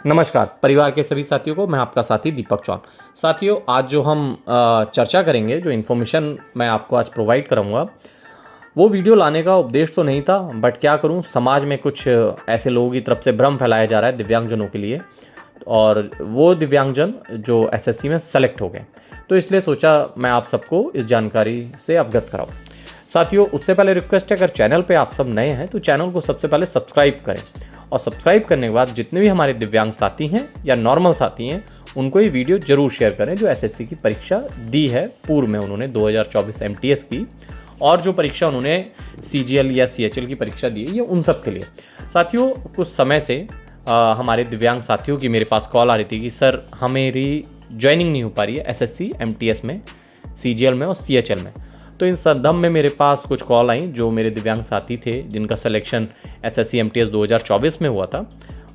नमस्कार परिवार के सभी साथियों को, मैं आपका साथी दीपक चौन। साथियों, आज जो हम चर्चा करेंगे, जो इन्फॉर्मेशन मैं आपको आज प्रोवाइड करूँगा, वो वीडियो लाने का उद्देश्य तो नहीं था, बट क्या करूँ, समाज में कुछ ऐसे लोगों की तरफ से भ्रम फैलाया जा रहा है दिव्यांगजनों के लिए, और वो दिव्यांगजन जो एसएससी में सेलेक्ट हो गए, तो इसलिए सोचा मैं आप सबको इस जानकारी से अवगत कराऊँ। साथियों, उससे पहले रिक्वेस्ट है, अगर चैनल पे आप सब नए हैं तो चैनल को सबसे पहले सब्सक्राइब करें, और सब्सक्राइब करने के बाद जितने भी हमारे दिव्यांग साथी हैं या नॉर्मल साथी हैं, उनको ये वीडियो जरूर शेयर करें जो एसएससी की परीक्षा दी है पूर्व में उन्होंने 2024 एमटीएस की, और जो परीक्षा उन्होंने सीजीएल या सीएचएल की परीक्षा दी है, ये उन सब के लिए। साथियों, कुछ समय से हमारे दिव्यांग साथियों की मेरे पास कॉल आ रही थी कि सर हमेरी ज्वाइनिंग नहीं हो पा रही है एसएससी एमटीएस में, सीजीएल में और सीएचएल में। तो इन संदर्भ में मेरे पास कुछ कॉल आई जो मेरे दिव्यांग साथी थे जिनका सिलेक्शन एसएससी एमटीएस 2024 में हुआ था,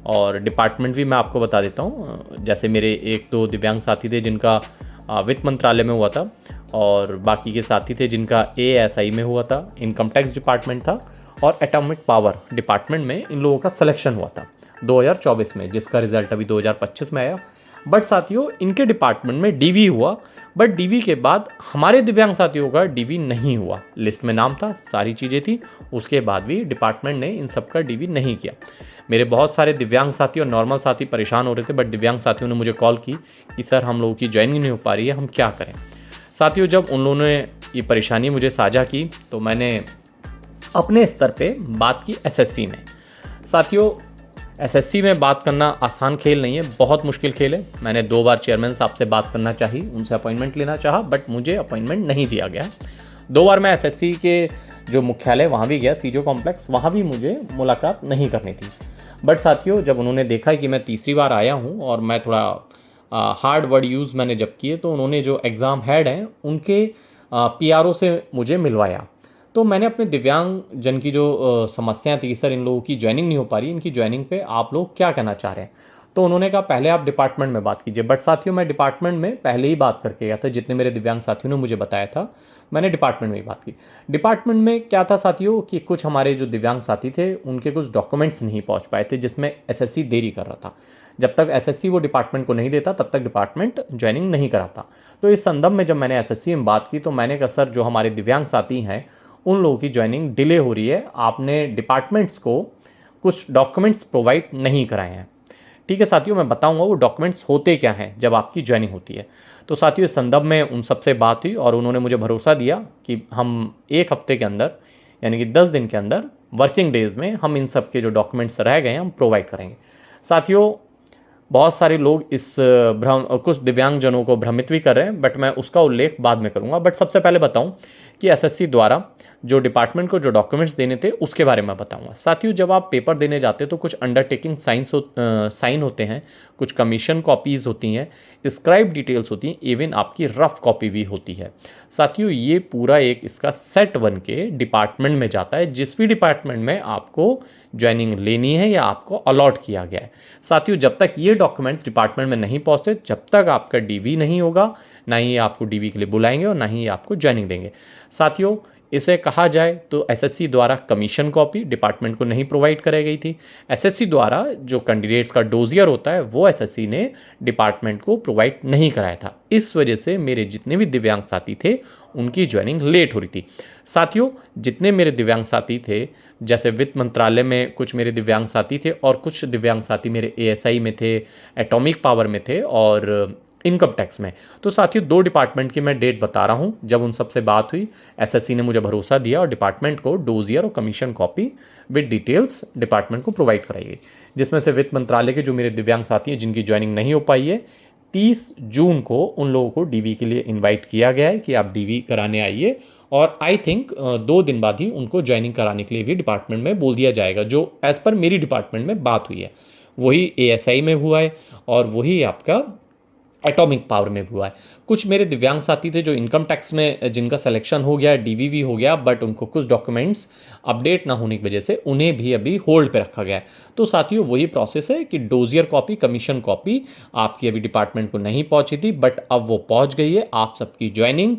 और डिपार्टमेंट भी मैं आपको बता देता हूँ। जैसे मेरे एक दो दिव्यांग साथी थे जिनका वित्त मंत्रालय में हुआ था, और बाकी के साथी थे जिनका एएसआई में हुआ था, इनकम टैक्स डिपार्टमेंट था, और एटॉमिक पावर डिपार्टमेंट में इन लोगों का सिलेक्शन हुआ था 2024 में, जिसका रिजल्ट अभी 2025 में आया। बट साथियों, इनके डिपार्टमेंट में डीवी हुआ, बट डीवी के बाद हमारे दिव्यांग साथियों का डीवी नहीं हुआ। लिस्ट में नाम था, सारी चीज़ें थी, उसके बाद भी डिपार्टमेंट ने इन सब का डीवी नहीं किया। मेरे बहुत सारे दिव्यांग साथी और नॉर्मल साथी परेशान हो रहे थे, बट दिव्यांग साथियों ने मुझे कॉल की कि सर हम लोगों की ज्वाइनिंग नहीं हो पा रही है, हम क्या करें। साथियों, जब उन लोगों ने ये परेशानी मुझे साझा की तो मैंने अपने स्तर पे बात की एसएससी में। साथियों, एसएससी में बात करना आसान खेल नहीं है, बहुत मुश्किल खेल है। मैंने 2 बार चेयरमैन साहब से बात करना चाही, उनसे अपॉइंटमेंट लेना चाहा, बट मुझे अपॉइंटमेंट नहीं दिया गया। 2 बार मैं एसएससी के जो मुख्यालय वहाँ भी गया, सीजो कॉम्प्लेक्स, वहाँ भी मुझे मुलाकात नहीं करनी थी। बट साथियों, जब उन्होंने देखा कि मैं तीसरी बार आया हूँ और मैं थोड़ा हार्ड वर्ड यूज़ मैंने जब किए, तो उन्होंने जो एग्ज़ाम हेड हैं उनके पीआरओ से मुझे मिलवाया। तो मैंने अपने दिव्यांग जन की जो समस्याएं थी, सर इन लोगों की ज्वाइनिंग नहीं हो पा रही, इनकी ज्वाइनिंग पे आप लोग क्या कहना चाह रहे हैं, तो उन्होंने कहा पहले आप डिपार्टमेंट में बात कीजिए। बट साथियों, मैं डिपार्टमेंट में पहले ही बात करके गया था, जितने मेरे दिव्यांग साथियों ने मुझे बताया था, मैंने डिपार्टमेंट में ही बात की। डिपार्टमेंट में क्या था साथियों कि कुछ हमारे जो दिव्यांग साथी थे उनके कुछ डॉक्यूमेंट्स नहीं पहुँच पाए थे, जिसमें एसएससी देरी कर रहा था। जब तक एसएससी वो डिपार्टमेंट को नहीं देता तब तक डिपार्टमेंट ज्वाइनिंग नहीं कराता। तो इस संदर्भ में जब मैंने एसएससी में बात की तो मैंने कहा सर जो हमारे दिव्यांग साथी हैं उन लोगों की ज्वाइनिंग डिले हो रही है, आपने डिपार्टमेंट्स को कुछ डॉक्यूमेंट्स प्रोवाइड नहीं कराए हैं। ठीक है साथियों, मैं बताऊंगा वो डॉक्यूमेंट्स होते क्या हैं जब आपकी ज्वाइनिंग होती है। तो साथियों, इस संदर्भ में उन सबसे बात हुई और उन्होंने मुझे भरोसा दिया कि हम 1 हफ्ते के अंदर, यानी कि 10 दिन के अंदर, वर्किंग डेज में हम इन सब के जो डॉक्यूमेंट्स रह गए हैं हम प्रोवाइड करेंगे। साथियों, बहुत सारे लोग इस कुछ दिव्यांगजनों को भ्रमित भी कर रहे हैं, बट मैं उसका उल्लेख बाद में करूंगा। बट सबसे पहले बताऊं कि एसएससी द्वारा जो डिपार्टमेंट को जो डॉक्यूमेंट्स देने थे उसके बारे में बताऊंगा। साथियों, जब आप पेपर देने जाते हो तो कुछ अंडरटेकिंग साइन होते हैं, कुछ कमीशन कॉपीज़ होती हैं, स्क्राइब डिटेल्स होती हैं, इवन आपकी रफ कॉपी भी होती है। साथियों, ये पूरा एक इसका सेट बन के डिपार्टमेंट में जाता है, जिस भी डिपार्टमेंट में आपको ज्वाइनिंग लेनी है या आपको अलॉट किया गया है। साथियों, जब तक ये डॉक्यूमेंट्स डिपार्टमेंट में नहीं पहुंचते, जब तक आपका डीवी नहीं होगा, ना ही आपको डीवी के लिए बुलाएंगे और ना ही आपको ज्वाइनिंग देंगे। साथियों, इसे कहा जाए तो एसएससी द्वारा कमीशन कॉपी डिपार्टमेंट को नहीं प्रोवाइड कराई गई थी। एसएससी द्वारा जो कैंडिडेट्स का डोजियर होता है वो एसएससी ने डिपार्टमेंट को प्रोवाइड नहीं कराया था। इस वजह से मेरे जितने भी दिव्यांग साथी थे उनकी ज्वाइनिंग लेट हो रही थी। साथियों, जितने मेरे दिव्यांग साथी थे, जैसे वित्त मंत्रालय में कुछ मेरे दिव्यांग साथी थे और कुछ दिव्यांग साथी मेरे एएसआई में थे, एटॉमिक पावर में थे और इनकम टैक्स में। तो साथियों, 2 डिपार्टमेंट की मैं डेट बता रहा हूँ। जब उन सबसे बात हुई, एसएससी ने मुझे भरोसा दिया और डिपार्टमेंट को डोजियर और commission copy with details department को प्रोवाइड कराई गई, जिसमें से वित्त मंत्रालय के जो मेरे दिव्यांग साथी हैं जिनकी ज्वाइनिंग नहीं हो पाई है, 30 जून को उन लोगों को डीवी के लिए इन्वाइट किया गया है कि आप डीवी कराने आइए, और आई थिंक 2 दिन बाद ही उनको ज्वाइनिंग कराने के लिए भी डिपार्टमेंट में बोल दिया जाएगा। जो एज़ पर मेरी डिपार्टमेंट में बात हुई है वही एएसआई में हुआ है और वही आपका एटॉमिक पावर में हुआ है। कुछ मेरे दिव्यांग साथी थे जो इनकम टैक्स में जिनका सिलेक्शन हो गया, डीवीवी हो गया, बट उनको कुछ डॉक्यूमेंट्स अपडेट ना होने की वजह से उन्हें भी अभी होल्ड पे रखा गया है। तो साथियों, वही प्रोसेस है कि डोजियर कॉपी, कमीशन कॉपी आपकी अभी डिपार्टमेंट को नहीं पहुंची थी, बट अब वो पहुंच गई है। आप सबकी ज्वाइनिंग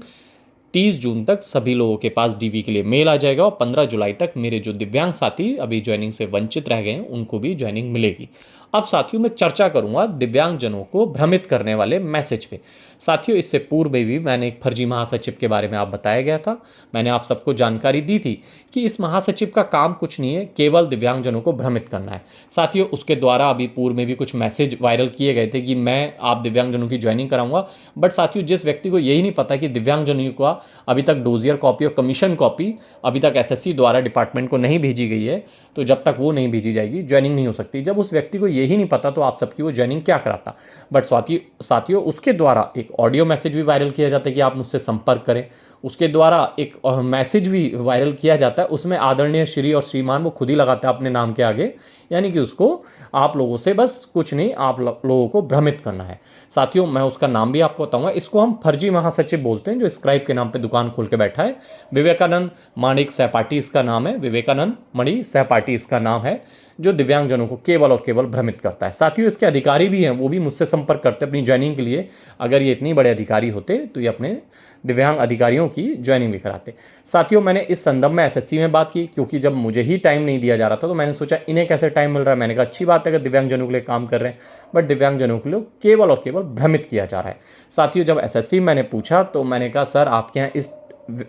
30 जून तक सभी लोगों के पास डीवी के लिए मेल आ जाएगा और 15 जुलाई तक मेरे जो दिव्यांग साथी अभी ज्वाइनिंग से वंचित रह गए हैं उनको भी ज्वाइनिंग मिलेगी। अब साथियों मैं चर्चा करूंगा दिव्यांगजनों को भ्रमित करने वाले मैसेज पे। साथियों इससे पूर्व में भी मैंने एक फर्जी महासचिव के बारे में आप बताया गया था। मैंने आप सबको जानकारी दी थी कि इस महासचिव का काम कुछ नहीं है, केवल दिव्यांगजनों को भ्रमित करना है। साथियों उसके द्वारा अभी पूर्व में भी कुछ मैसेज वायरल किए गए थे कि मैं आप दिव्यांगजनों की ज्वाइनिंग कराऊंगा। बट साथियों जिस व्यक्ति को यही नहीं पता कि दिव्यांगजनों का अभी तक डोजियर कॉपी और कमीशन कॉपी अभी तक एसएससी द्वारा डिपार्टमेंट को नहीं भेजी गई है, तो जब तक वो नहीं भेजी जाएगी ज्वाइनिंग नहीं हो सकती। जब उस व्यक्ति को यही नहीं पता तो आप सबकी वो ज्वाइनिंग क्या कराता। बट साथियों उसके द्वारा एक ऑडियो मैसेज भी वायरल किया जाता है कि आप मुझसे संपर्क करें। उसके द्वारा एक मैसेज भी वायरल किया जाता है, उसमें आदरणीय श्री और श्रीमान वो खुद ही लगाता है अपने नाम के आगे, यानी कि उसको आप लोगों से बस कुछ नहीं, आप लोगों को भ्रमित करना है। साथियों मैं उसका नाम भी आपको बताऊंगा। इसको हम फर्जी महासचिव बोलते हैं जो स्क्राइब के नाम पे दुकान खोल के बैठा है। विवेकानंद माणिक सहपाठी इसका नाम है, विवेकानंद मणि सहपाठी इसका नाम है, जो दिव्यांगजनों को केवल और केवल भ्रमित करता है। साथियों इसके अधिकारी भी हैं, वो भी मुझसे संपर्क करते हैं अपनी ज्वाइनिंग के लिए। अगर ये इतनी बड़े अधिकारी होते तो ये अपने दिव्यांग अधिकारियों की ज्वाइनिंग भी कराते। साथियों मैंने इस संदर्भ में एसएससी में बात की, क्योंकि जब मुझे ही टाइम नहीं दिया जा रहा था तो मैंने सोचा इन्हें कैसे टाइम मिल रहा है। मैंने कहा अच्छी बात है अगर दिव्यांगजनों के लिए काम कर रहे हैं, बट दिव्यांगजनों के लिए केवल और केवल भ्रमित किया जा रहा है। साथियों जब एसएससी मैंने पूछा तो मैंने कहा सर आपके यहाँ इस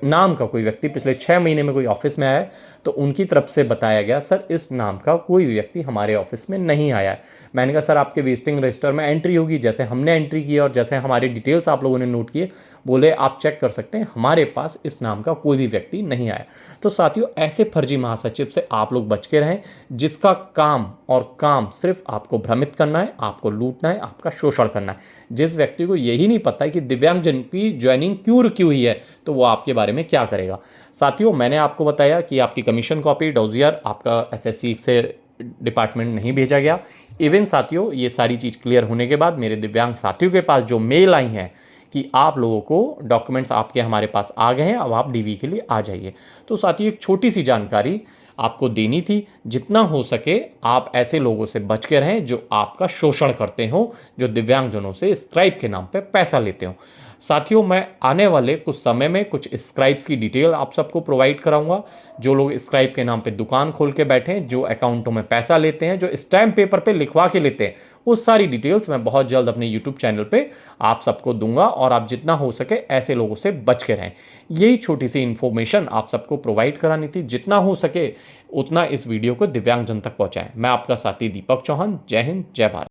नाम का कोई व्यक्ति पिछले 6 महीने में कोई ऑफिस में आया है? तो उनकी तरफ से बताया गया सर इस नाम का कोई व्यक्ति हमारे ऑफिस में नहीं आया है। मैंने कहा सर आपके विजिटिंग रजिस्टर में एंट्री होगी, जैसे हमने एंट्री की और जैसे हमारी डिटेल्स आप लोगों ने नोट किए। बोले आप चेक कर सकते हैं, हमारे पास इस नाम का कोई भी व्यक्ति नहीं आया। तो साथियों ऐसे फर्जी महासचिव से आप लोग बच के रहें, जिसका काम सिर्फ आपको भ्रमित करना है, आपको लूटना है, आपका शोषण करना है। जिस व्यक्ति को यही नहीं पता है कि दिव्यांगजन की ज्वाइनिंग क्यों रुकी हुई है, तो वो आपके बारे में क्या करेगा। साथियों मैंने आपको बताया कि आपकी कमीशन कॉपी डोजियर आपका एसएससी से डिपार्टमेंट नहीं भेजा गया। इवन साथियों ये सारी चीज़ क्लियर होने के बाद मेरे दिव्यांग साथियों के पास जो मेल आई हैं कि आप लोगों को डॉक्यूमेंट्स आपके हमारे पास आ गए हैं, अब आप डीवी के लिए आ जाइए। तो साथियों एक छोटी सी जानकारी आपको देनी थी। जितना हो सके आप ऐसे लोगों से बच के रहें जो आपका शोषण करते हो, जो दिव्यांगजनों से स्क्राइब के नाम पे पैसा लेते हो। साथियों मैं आने वाले कुछ समय में कुछ स्क्राइब्स की डिटेल आप सबको प्रोवाइड कराऊंगा। जो लोग स्क्राइब के नाम पे दुकान खोल के बैठे हैं, जो अकाउंटों में पैसा लेते हैं, जो स्टैम्प पेपर पे लिखवा के लेते हैं, वो सारी डिटेल्स मैं बहुत जल्द अपने यूट्यूब चैनल पे आप सबको दूंगा। और आप जितना हो सके ऐसे लोगों से बच के रहें। यही छोटी सी इन्फॉर्मेशन आप सबको प्रोवाइड करानी थी। जितना हो सके उतना इस वीडियो को दिव्यांगजन तक पहुँचाएँ। मैं आपका साथी दीपक चौहान। जय हिंद, जय भारत।